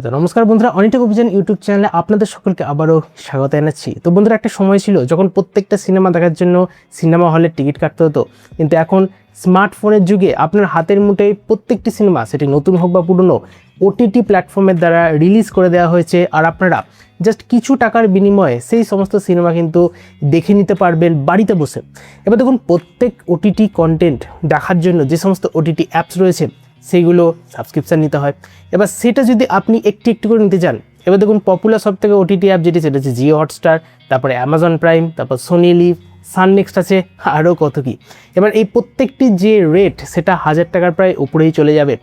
তো নমস্কার বন্ধুরা, অনিটেক অভিযান ইউটিউব চ্যানেলে আপনাদের সকলকে আবারও স্বাগত জানাচ্ছি। তো বন্ধুরা, একটা সময় ছিল যখন প্রত্যেকটা সিনেমা দেখার জন্য সিনেমা হলের টিকিট কাটতে হতো, কিন্তু এখন স্মার্টফোনের যুগে আপনার হাতের মুঠোয় প্রত্যেকটি সিনেমা, সেটি নতুন হোক বা পুরনো, ওটিটি প্ল্যাটফর্মের দ্বারা রিলিজ করে দেওয়া হয়েছে। আর আপনারা জাস্ট কিছু টাকার বিনিময়ে সেই সমস্ত সিনেমা কিন্তু দেখে নিতে পারবেন বাড়িতে বসে। এবার দেখুন, প্রত্যেক ওটিটি কন্টেন্ট দেখার জন্য যে সমস্ত ওটিটি অ্যাপস রয়েছে সেইগুলো সাবস্ক্রিপশান নিতে হয়। এবার সেটা যদি আপনি একটু একটু করে নিতে চান, এবার দেখুন পপুলার সব থেকে ওটিটি অ্যাপ যেটি, সেটা হচ্ছে জিও হটস্টার, তারপরে অ্যামাজন প্রাইম, তারপর সোনি লিভ, সান নেক্সট আছে, আরও কত কি। এবার এই প্রত্যেকটি যে রেট, সেটা 1000 টাকার প্রায় উপরেই চলে যাবে।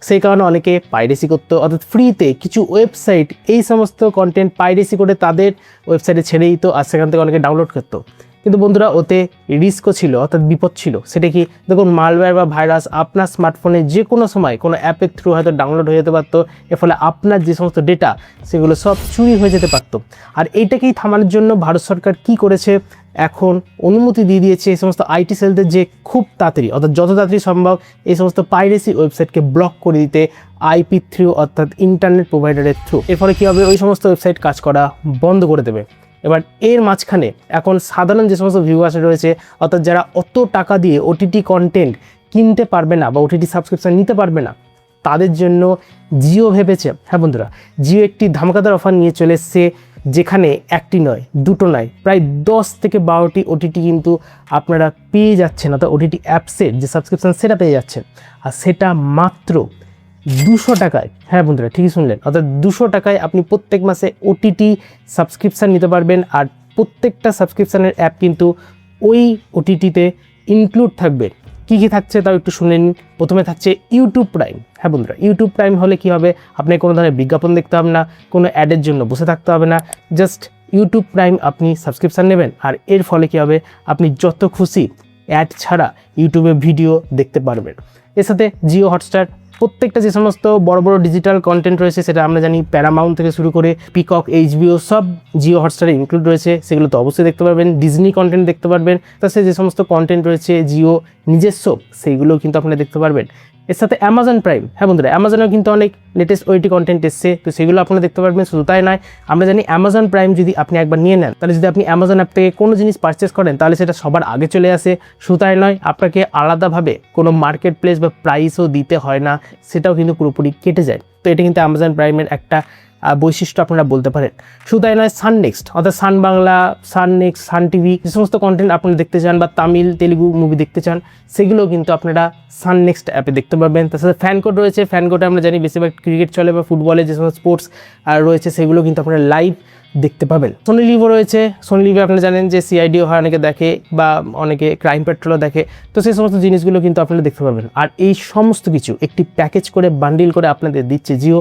সেই কারণে অনেকে পাইরেসি করতো, অর্থাৎ ফ্রিতে কিছু ওয়েবসাইট এই সমস্ত কন্টেন্ট পাইরেসি করে তাদের ওয়েবসাইটে ছেড়ে দিত, আর সেখান থেকে অনেকে ডাউনলোড করতো। কিন্তু বন্ধুরা, ওতে রিস্কও ছিল, অর্থাৎ বিপদ ছিল। সেটা কি, দেখুন মালওয়্যার বা ভাইরাস আপনার স্মার্টফোনে যে কোনো সময় কোনো অ্যাপের থ্রু হয়তো ডাউনলোড হয়ে যেতে পারতো। এর ফলে আপনার যে সমস্ত ডেটা সেগুলো সব চুরি হয়ে যেতে পারতো। আর এইটাকেই থামানোর জন্য ভারত সরকার কি করেছে, এখন অনুমতি দিয়ে দিয়েছে এই সমস্ত আইটি সেলদের যে খুব তাড়াতাড়ি, অর্থাৎ যত তাড়াতাড়ি সম্ভব এই সমস্ত পাইরেসি ওয়েবসাইটকে ব্লক করে দিতে আইপি থ্রু, অর্থাৎ ইন্টারনেট প্রোভাইডারের থ্রু। এর ফলে কী হবে, ওই সমস্ত ওয়েবসাইট কাজ করা বন্ধ করে দেবে। এবার এর মাঝখানে এখন সাধারণ যে সমস্ত ভিউয়ার্স রয়েছে, অর্থাৎ যারা অত টাকা দিয়ে ওটিটি কন্টেন্ট কিনতে পারবে না বা ওটিটি সাবস্ক্রিপশন নিতে পারবে না, তাদের জন্য জিও ভেবেছে। হ্যাঁ বন্ধুরা, জিও একটি ধামাকাদার অফার নিয়ে চলে এসছে, যেখানে একটি নয়, দুটো নয়, প্রায় 10 থেকে 12টি ওটিটি কিন্তু আপনারা পেয়ে যাচ্ছেন, অর্থাৎ ওটিটি অ্যাপসের যে সাবস্ক্রিপশন সেটা পেয়ে যাচ্ছেন, আর সেটা মাত্র 200 টাকায়। হ্যাঁ বন্ধুরা, ঠিকই শুনলেন, অর্থাৎ 200 টাকায় আপনি প্রত্যেক মাসে ওটিটি সাবস্ক্রিপশান নিতে পারবেন। আর প্রত্যেকটা সাবস্ক্রিপশানের অ্যাপ কিন্তু ওই ওটিটিতে ইনক্লুড থাকবে। কী কী থাকছে তাও একটু শুনে নিন। প্রথমে থাকছে ইউটিউব প্রাইম। হ্যাঁ বন্ধুরা, ইউটিউব প্রাইম হলে কী হবে, আপনি কোনো ধরনের বিজ্ঞাপন দেখতে হবে না, কোনো অ্যাডের জন্য বসে থাকতে হবে না। জাস্ট ইউটিউব প্রাইম আপনি সাবস্ক্রিপশান নেবেন, আর এর ফলে কী হবে, আপনি যত খুশি অ্যাড ছাড়া ইউটিউবে ভিডিও দেখতে পারবেন। এর সাথে জিও হটস্টার, প্রত্যেকটা যে সমস্ত বড় বড় ডিজিটাল কন্টেন্ট রয়েছে, সেটা আমরা জানি প্যারামাউন্ট থেকে শুরু করে পিকক, এইচবিও সব জিও হটস্টারে ইনক্লুড রয়েছে, সেগুলো তো অবশ্যই দেখতে পারবেন। ডিজনি কন্টেন্ট দেখতে পারবেন, তাছাড়া যে সমস্ত কন্টেন্ট রয়েছে জিও নিজস্ব, সেইগুলোও কিন্তু আপনারা দেখতে পারবেন। এর সাথে অ্যামাজন প্রাইম। হ্যাঁ বন্ধুরা, অ্যামাজনেও কিন্তু অনেক লেটেস্ট ওটিটি কন্টেন্ট এসছে, তো সেগুলো আপনারা দেখতে পারবেন। শুধু তাই নয়, আমরা জানি অ্যামাজন প্রাইম যদি আপনি একবার নিয়ে নেন, তাহলে যদি আপনি অ্যামাজন অ্যাপ থেকে কোনো জিনিস পারচেস করেন, তাহলে সেটা সবার আগে চলে আসে। শুধু তাই নয়, আপনাকে আলাদাভাবে কোনো মার্কেট প্লেস বা প্রাইসও দিতে হয় না, সেটাও কিন্তু পুরোপুরি কেটে যায়। তো এটা কিন্তু অ্যামাজন প্রাইমের একটা বৈশিষ্ট্য আপনারা বলতে পারেন। শুধু তাই নয়, সান নেক্সট, অর্থাৎ সান বাংলা, সান নেক্সট, সান টিভি, যে সমস্ত কন্টেন্ট আপনারা দেখতে চান বা তামিল তেলেগু মুভি দেখতে চান, সেগুলোও কিন্তু আপনারা সান নেক্সট অ্যাপে দেখতে পারবেন। তার সাথে ফ্যান কোড রয়েছে। ফ্যান কোডে আমরা জানি বেশিরভাগ ক্রিকেট চলে বা ফুটবলের যে সমস্ত স্পোর্টস রয়েছে, সেগুলো কিন্তু আপনারা লাইভ দেখতে পাবেন। সোনি লিভও রয়েছে। সোনি লিভে আপনারা জানেন যে সিআইডিও হয়, অনেকে দেখে, বা অনেকে ক্রাইম পেট্রোলও দেখে, তো সেই সমস্ত জিনিসগুলো কিন্তু আপনারা দেখতে পাবেন। আর এই সমস্ত কিছু একটি প্যাকেজ করে, বান্ডিল করে আপনাদের দিচ্ছে জিও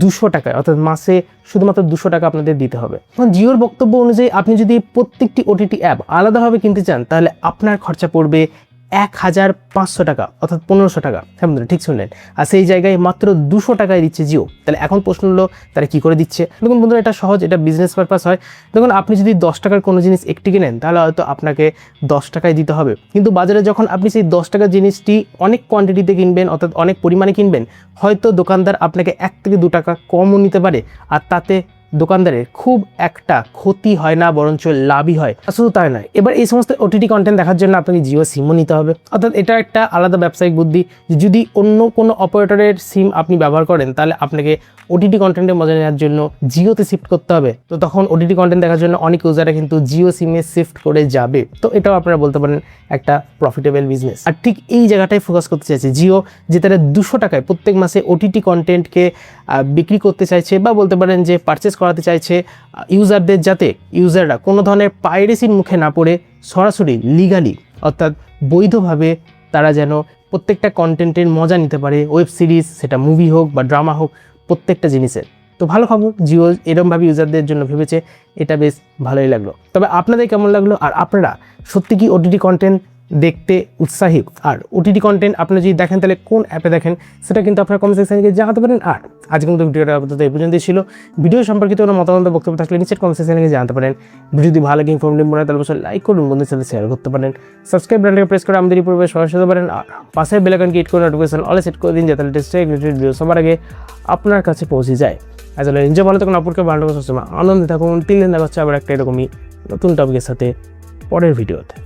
200 টাকায়, অর্থাৎ মাসে শুধুমাত্র 200 টাকা আপনাদের দিতে হবে। জিওর বক্তব্য অনুযায়ী আপনি যদি প্রত্যেকটি ওটিটি অ্যাপ আলাদাভাবে কিনতে চান, তাহলে আপনার খরচা পড়বে 1500 টাকা, অর্থাৎ 1500 টাকা। হ্যাঁ বন্ধুরা, ঠিক শুনলেন। আর সেই জায়গায় মাত্র 200 টাকায় দিচ্ছে জিও। তাহলে এখন প্রশ্ন হলো, তারা কী করে দিচ্ছে? দেখুন বন্ধুরা, এটা সহজ, এটা বিজনেস পারপাস হয়। দেখুন, আপনি যদি 10 টাকার কোনো জিনিস একটি কেনেন, তাহলে হয়তো আপনাকে 10 টাকায় দিতে হবে। কিন্তু বাজারে যখন আপনি সেই 10 টাকার জিনিসটি অনেক কোয়ান্টিটিতে কিনবেন, অর্থাৎ অনেক পরিমাণে কিনবেন, হয়তো দোকানদার আপনাকে 1 থেকে 2 টাকা কমও নিতে পারে, আর তাতে দোকানদারের খুব একটা ক্ষতি হয় না, বরঞ্চ লাভই হয়। শুধু তাই নয়, এবার এই সমস্ত ওটিটি কন্টেন্ট দেখার জন্য আপনাকে জিও সিমও নিতে হবে। অর্থাৎ এটা একটা আলাদা ব্যবসায়িক বুদ্ধি। যদি অন্য কোনো অপারেটরের সিম আপনি ব্যবহার করেন, তাহলে আপনাকে ওটিটি কন্টেন্টের মজা নেওয়ার জন্য জিওতে শিফট করতে হবে। তো তখন ওটিটি কন্টেন্ট দেখার জন্য অনেক ইউজাররা কিন্তু জিও সিমে শিফট করে যাবে। তো এটাও আপনারা বলতে পারেন একটা প্রফিটেবল বিজনেস। আর ঠিক এই জায়গাটাই ফোকাস করতে চাইছে জিও, যে তারা 200 টাকায় প্রত্যেক মাসে ওটিটি কন্টেন্টকে বিক্রি করতে চাইছে, বা বলতে পারেন যে পারচেস করাতে চাইছে ইউজারদের, যাতে ইউজাররা কোনো ধরনের পাইরেসির মুখে না পড়ে সরাসরি লিগালি, অর্থাৎ বৈধভাবে তারা যেন প্রত্যেকটা কন্টেন্টের মজা নিতে পারে। ওয়েব সিরিজ, সেটা মুভি হোক বা ড্রামা হোক, প্রত্যেকটা জিনিসের। তো ভালো খবর, জিও এরমভাবে ইউজারদের জন্য ভেবেছে, এটা বেশ ভালোই লাগলো। তবে আপনাদের কেমন লাগলো? আর আপনারা সত্যি কি ওটিটি কন্টেন্ট দেখতে উৎসাহী। আর ওটিটি কন্টেন্ট আপনি যদি দেখেন তাহলে কোন অ্যাপে দেখেন সেটা কিন্তু আপনার কমেন্ট সেকশনে গিয়ে জানাতে পারেন। আর আজকে কিন্তু ভিডিওটা আপাতত এই পর্যন্তই ছিল। ভিডিও সম্পর্কিত কোনো মতামত বক্তব্য থাকলে নিচের কমেন্ট সেকশনে গিয়ে জানাতে পারেন। ভিডিও যদি ভালো লাগে ইনফরমেটিভ মনে হয় তাহলে অবশ্যই লাইক করুন, বন্ধুদের সাথে শেয়ার করতে পারেন। সাবস্ক্রাইব বাটনটাকে প্রেস করে আমাদের এই পূর্বে সরাসরি হতে পারেন। আর পাশের বেল আইকনকে হিট করে নোটিফিকেশন অলে সেট করে দিন যাতে লেটেস্ট ভিডিও সবার আগে আপনার কাছে পৌঁছে যায়। আসলে নিজে ভালো থাকুন, অপরকে ভালো থাকুন, সবসময় আনন্দে থাকুন। তিন দিন দেখা হচ্ছে আবার একটা এরকমই নতুন টপিকের সাথে পরের ভিডিওতে।